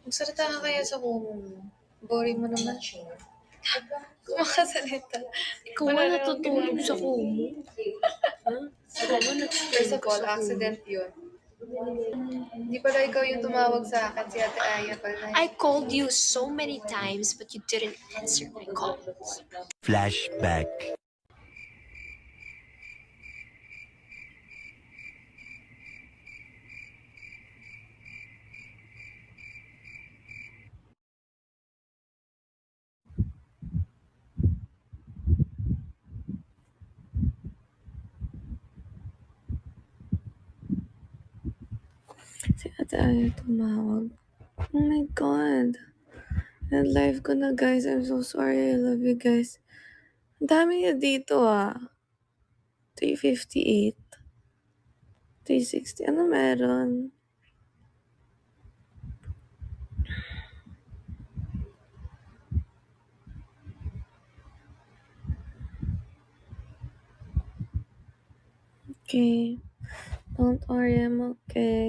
Magsalita ka kaya sa kumu mo. Boring mo naman. Kumakasalita. Ikaw nga natutulog sa kumu. First of all, accident yun. Hindi pala ikaw yung tumawag sa akin, si Ate Aya pala. I called you so many times but you didn't answer my calls. Flashback. Si Ate Aya tumawag. Oh my God. Live ko na, guys. I'm so sorry. I love you guys. Ang dami niya dito, 358. 360. Ano meron? Okay. Don't worry, I'm okay.